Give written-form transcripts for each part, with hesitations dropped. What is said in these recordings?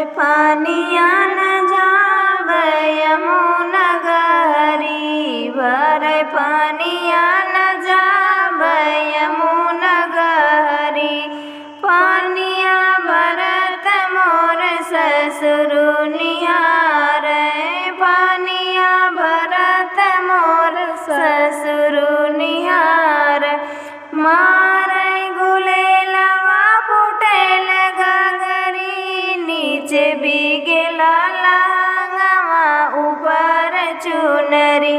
पानिया न जावे यमुना गहरी, भर पानिया न जावे यमुना गहरी। पानिया भरत मोर ससुरु निहारे, पानिया भरत मोर ससुरु निहारे। मारे गुलेलवा फुटेल गगरी, नीचे बिगेला लहंगवा ऊपर चुनरी,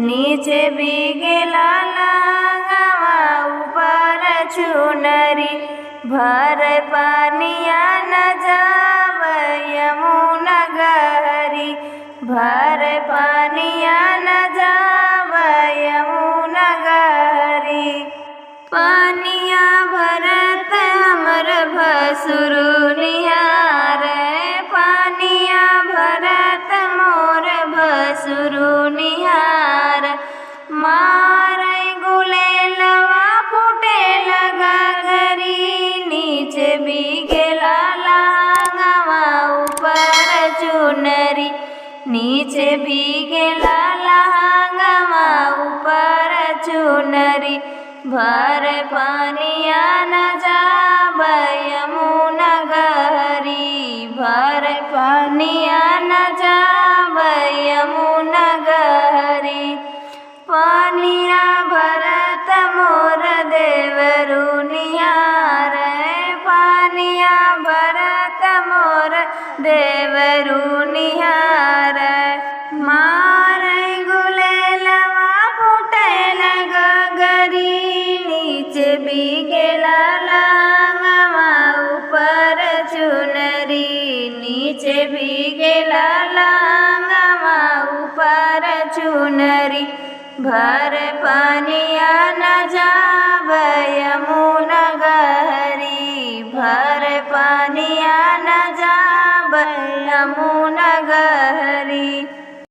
नीचे बिगेला लहंगवा ऊपर चुनरी। भर पानिया न जावे यमुना गहरी, भर पानिया न जावे यमुना गहरी। पानिया भरत हमर भसुरु निहारे, पानिया भरत मोर भसुरु निहारे। मारे गुलेलवा फुटेल गगरी, नीचे बिगेला लहंगवा ऊपर चुनरी, नीचे बिगेला लहंगवा ऊपर चुनरी। भर पानिया न जावे यमुना गहरी, भर पानिया न जावे यमुना गहरी। पानिया भरत मोर देवरु निहारे, पानिया भरत मोर देवरु निहारे। मारे गुलेलवा फुटेल गगरी, नीचे बिगेला लहंगवा ऊपर चुनरी, नीचे बिगेला लहंगवा ऊपर चुनरी। भर पानिया न जावे यमुना गहरी, भर पानिया